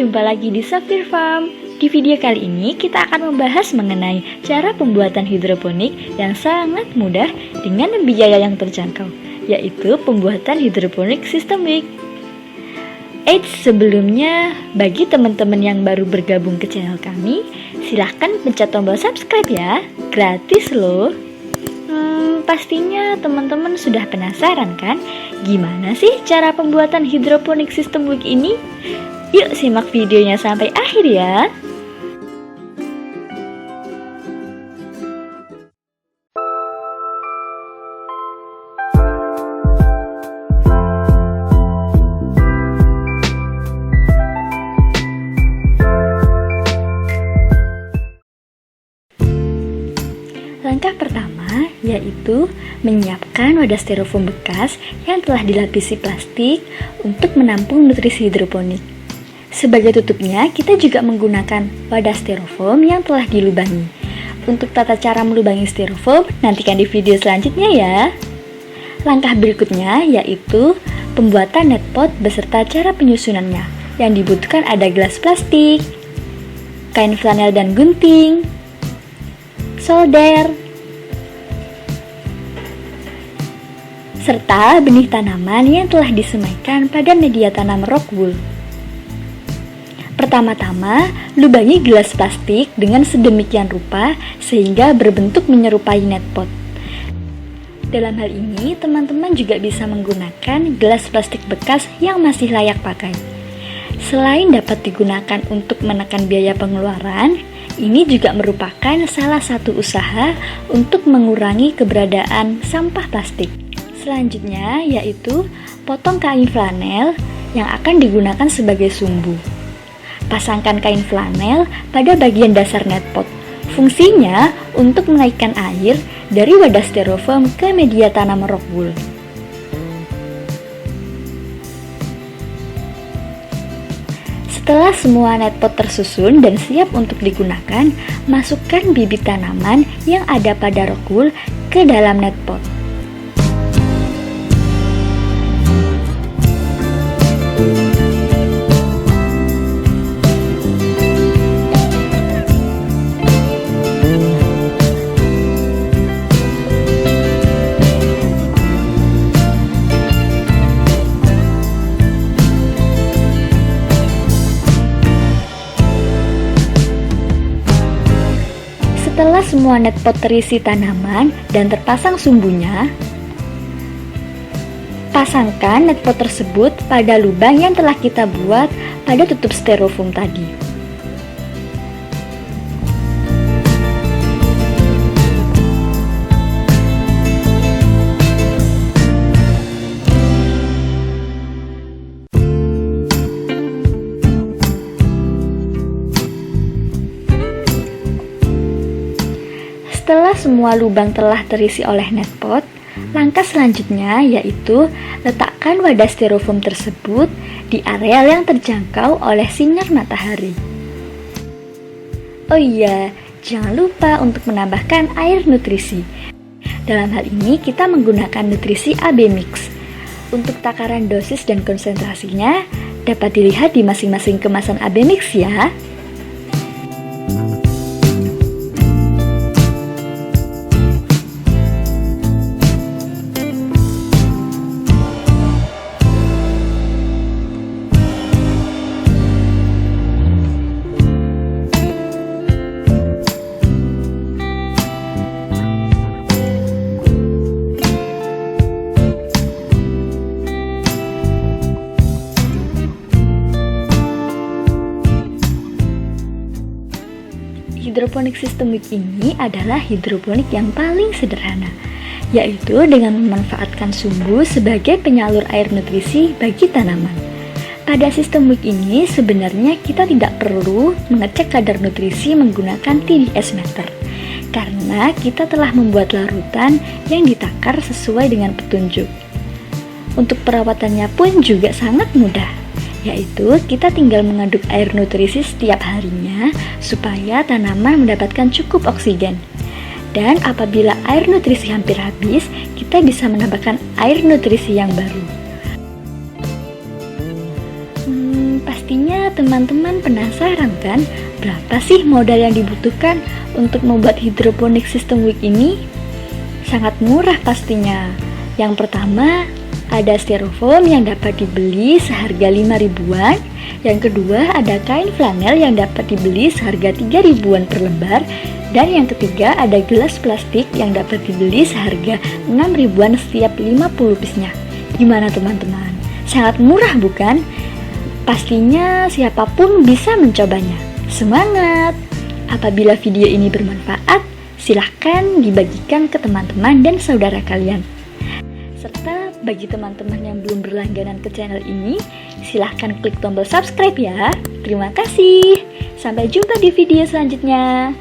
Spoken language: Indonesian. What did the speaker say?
jumpa lagi di Sapphire Farm. Di video kali ini kita akan membahas mengenai cara pembuatan hidroponik yang sangat mudah dengan biaya yang terjangkau, yaitu pembuatan hidroponik sistemik. Sebelumnya, bagi teman-teman yang baru bergabung ke channel kami, silahkan pencet tombol subscribe ya, gratis loh. Pastinya teman-teman sudah penasaran kan, gimana sih cara pembuatan hidroponik sistemik ini? Yuk simak videonya sampai akhir ya. Langkah pertama yaitu menyiapkan wadah styrofoam bekas yang telah dilapisi plastik untuk menampung nutrisi hidroponik. Sebagai tutupnya, kita juga menggunakan wadah styrofoam yang telah dilubangi. Untuk tata cara melubangi styrofoam, nantikan di video selanjutnya ya. Langkah berikutnya yaitu pembuatan netpot beserta cara penyusunannya. Yang dibutuhkan ada gelas plastik, kain flanel dan gunting, solder, serta benih tanaman yang telah disemaikan pada media tanam rock wool. Pertama-tama, lubangi gelas plastik dengan sedemikian rupa sehingga berbentuk menyerupai netpot. Dalam hal ini, teman-teman juga bisa menggunakan gelas plastik bekas yang masih layak pakai. Selain dapat digunakan untuk menekan biaya pengeluaran, ini juga merupakan salah satu usaha untuk mengurangi keberadaan sampah plastik. Selanjutnya yaitu potong kain flanel yang akan digunakan sebagai sumbu. Pasangkan kain flanel pada bagian dasar netpot. Fungsinya untuk menaikkan air dari wadah styrofoam ke media tanam rock wool. Setelah semua netpot tersusun dan siap untuk digunakan, masukkan bibit tanaman yang ada pada rock wool ke dalam netpot. Setelah semua netpot terisi tanaman dan terpasang sumbunya, pasangkan netpot tersebut pada lubang yang telah kita buat pada tutup styrofoam tadi. Setelah semua lubang telah terisi oleh netpot, langkah selanjutnya yaitu letakkan wadah styrofoam tersebut di area yang terjangkau oleh sinar matahari. Oh iya, jangan lupa untuk menambahkan air nutrisi. Dalam hal ini kita menggunakan nutrisi AB Mix. Untuk takaran dosis dan konsentrasinya dapat dilihat di masing-masing kemasan AB Mix ya. Hidroponik sistemik ini adalah hidroponik yang paling sederhana, yaitu dengan memanfaatkan sumbu sebagai penyalur air nutrisi bagi tanaman. Pada sistemik ini sebenarnya kita tidak perlu mengecek kadar nutrisi menggunakan TDS meter, karena kita telah membuat larutan yang ditakar sesuai dengan petunjuk. Untuk perawatannya pun juga sangat mudah, yaitu kita tinggal mengaduk air nutrisi setiap harinya supaya tanaman mendapatkan cukup oksigen. Dan apabila air nutrisi hampir habis, kita bisa menambahkan air nutrisi yang baru. Pastinya teman-teman penasaran kan, berapa sih modal yang dibutuhkan untuk membuat hidroponik sistem WIC ini? Sangat murah pastinya. Yang pertama, ada styrofoam yang dapat dibeli seharga 5 ribuan. Yang kedua, ada kain flanel yang dapat dibeli seharga 3 ribuan per lembar. Dan yang ketiga, ada gelas plastik yang dapat dibeli seharga 6 ribuan setiap 50 piece-nya. Gimana teman-teman? Sangat murah bukan? Pastinya siapapun bisa mencobanya. Semangat! Apabila video ini bermanfaat, silahkan dibagikan ke teman-teman dan saudara kalian. Serta bagi teman-teman yang belum berlangganan ke channel ini, silahkan klik tombol subscribe ya. Terima kasih. Sampai jumpa di video selanjutnya.